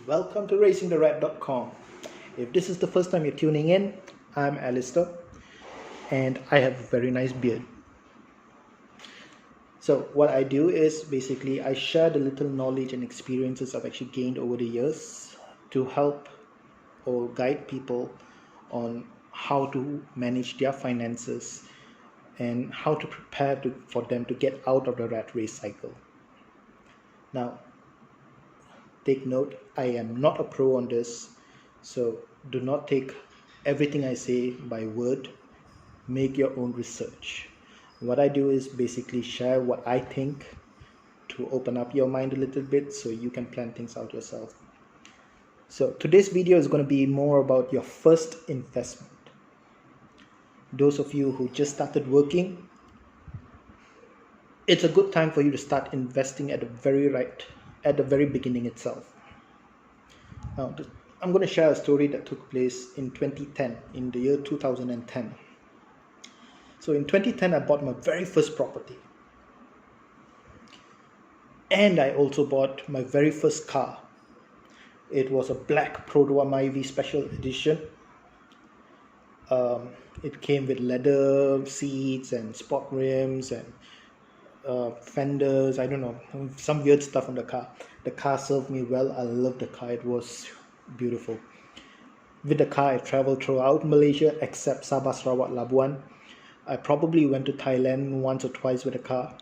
Welcome to RacingTheRat.com. If this is the first time you're tuning in, I'm Alistair and I have a very nice beard. So what I do is basically I share the little knowledge and experiences I've actually gained over the years to help or guide people on how to manage their finances and how to prepare for them to get out of the rat race cycle. Now, take note, I am not a pro on this, so do not take everything I say by word. Make your own research. What I do is basically share what I think to open up your mind a little bit so you can plan things out yourself. So today's video is going to be more about your first investment. Those of you who just started working, it's a good time for you to start investing at the very beginning itself. Now, I'm going to share a story that took place in 2010, in the year 2010. So in 2010, I bought my very first property. And I also bought my very first car. It was a black Produa Myvi special edition. It came with leather seats and sport rims and fenders, I don't know, some weird stuff on the car. The car served me well. I loved the car. It was beautiful. With the car, I traveled throughout Malaysia except Sabah, Sarawak, Labuan. I probably went to Thailand once or twice with the car.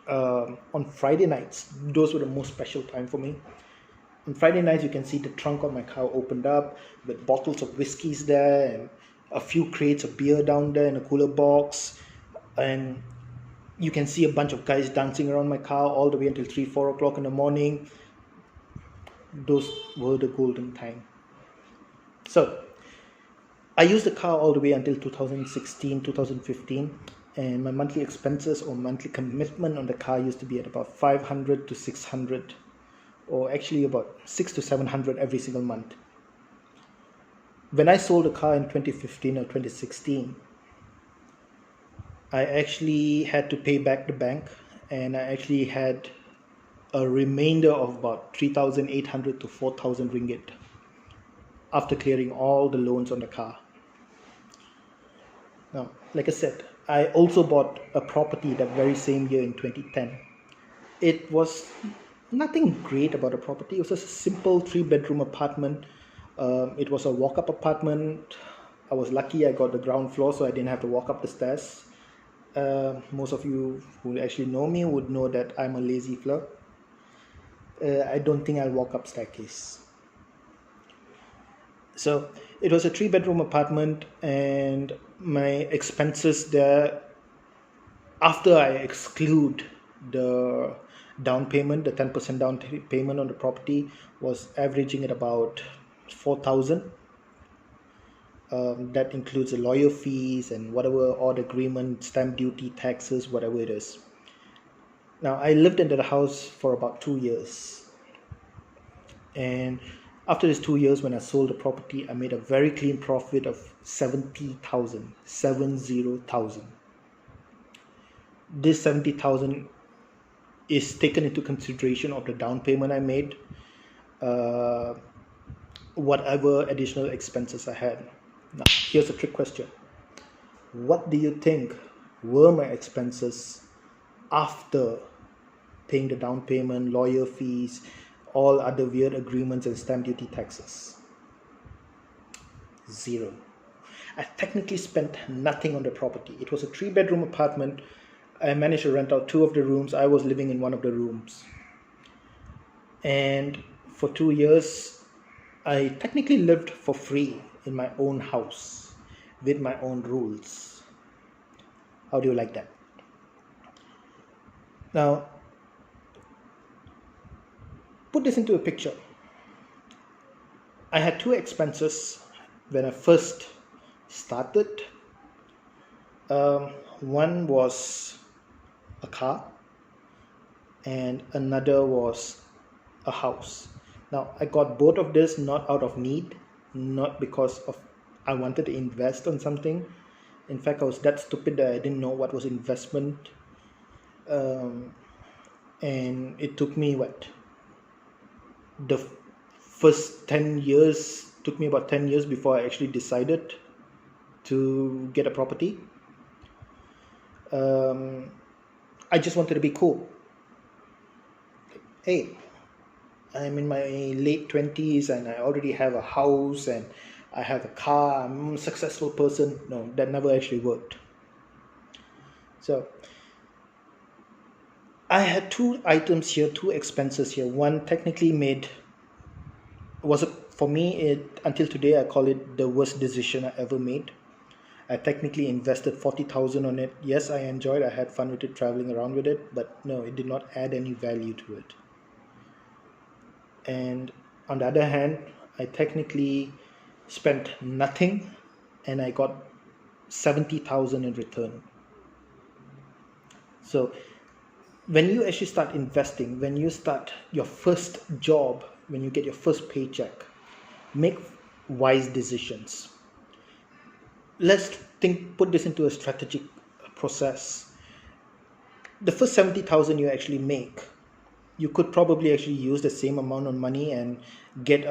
On Friday nights, those were the most special time for me. On Friday nights, you can see the trunk of my car opened up with bottles of whiskeys there and a few crates of beer down there in a cooler box, and you can see a bunch of guys dancing around my car all the way until 3-4 o'clock in the morning. Those were the golden time. So I used the car all the way until 2016, 2015, and my monthly expenses or monthly commitment on the car used to be at about 500 to 600, or actually about 600 to 700 every single month. When I sold the car in 2015 or 2016, I actually had to pay back the bank, and I actually had a remainder of about 3,800 to 4,000 ringgit after clearing all the loans on the car. Now, like I said, I also bought a property that very same year in 2010. It was nothing great about the property. It was just a simple 3-bedroom apartment. It was a walk-up apartment. I was lucky I got the ground floor, so I didn't have to walk up the stairs. Most of you who actually know me would know that I'm a lazy flirt. I don't think I'll walk up staircase. So it was a 3-bedroom apartment, and my expenses there, after I exclude the down payment, the 10% down payment on the property, was averaging at about 4,000. That includes the lawyer fees and whatever odd agreement, stamp duty, taxes, whatever it is. Now, I lived in the house for about 2 years. And after these 2 years, when I sold the property, I made a very clean profit of 70,000. This 70,000 is taken into consideration of the down payment I made, whatever additional expenses I had. Now, here's a trick question. What do you think were my expenses after paying the down payment, lawyer fees, all other weird agreements and stamp duty taxes? Zero. I technically spent nothing on the property. It was a 3-bedroom apartment. I managed to rent out 2 of the rooms. I was living in one of the rooms. And for 2 years, I technically lived for free in my own house with my own rules. How do you like that? Now, put this into a picture. I had 2 expenses when I first started. One was a car and another was a house. Now, I got both of this not out of need, not because of I wanted to invest on something. In fact, I was that stupid that I didn't know what was investment. And it took me the first 10 years took me about 10 years before I actually decided to get a property. I just wanted to be cool. Hey, I'm in my late 20s and I already have a house and I have a car. I'm a successful person. No, that never actually worked. So I had two items here, two expenses here. One technically for me, until today I call it the worst decision I ever made. I technically invested 40,000 on it. Yes, I enjoyed, I had fun with it, traveling around with it, but no, it did not add any value to it. And on the other hand, I technically spent nothing and I got 70,000 in return. So when you actually start investing, when you start your first job, when you get your first paycheck, make wise decisions. Let's put this into a strategic process. The first 70,000 you actually make, you could probably actually use the same amount of money and get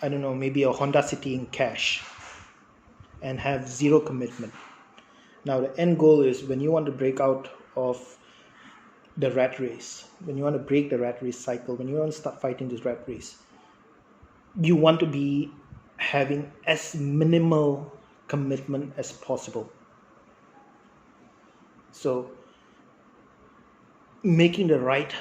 maybe a Honda City in cash and have zero commitment. Now the end goal is when you want to break out of the rat race, when you want to break the rat race cycle, when you want to start fighting this rat race, you want to be having as minimal commitment as possible. So making the right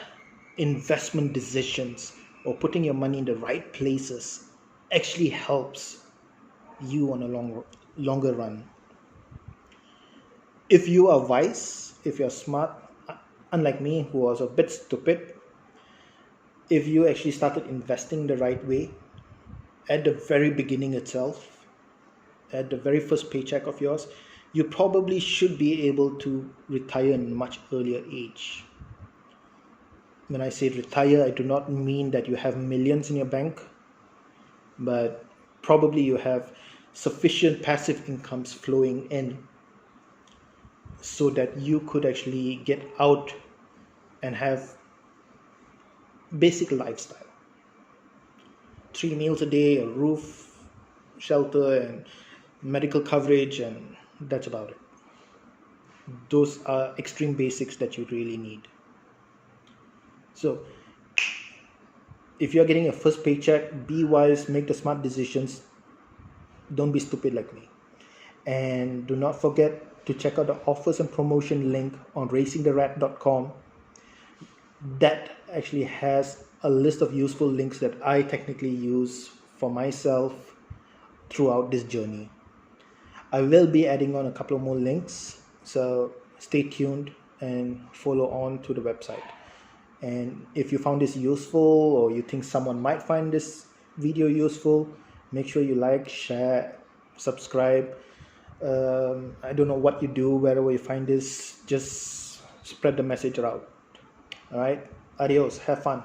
investment decisions or putting your money in the right places actually helps you on a longer run. If you are wise, if you're smart, unlike me who was a bit stupid, if you actually started investing the right way at the very beginning itself, at the very first paycheck of yours, you probably should be able to retire in a much earlier age. When I say retire, I do not mean that you have millions in your bank, but probably you have sufficient passive incomes flowing in so that you could actually get out and have basic lifestyle. 3 meals a day, a roof, shelter, and medical coverage, and that's about it. Those are extreme basics that you really need. So if you're getting your first paycheck, be wise, make the smart decisions. Don't be stupid like me. And do not forget to check out the offers and promotion link on RacingTheRat.com. That actually has a list of useful links that I technically use for myself throughout this journey. I will be adding on a couple of more links, so stay tuned and follow on to the website. And if you found this useful or you think someone might find this video useful, make sure you like, share, subscribe. I don't know what you do, wherever you find this, just spread the message out. All right, adios, have fun.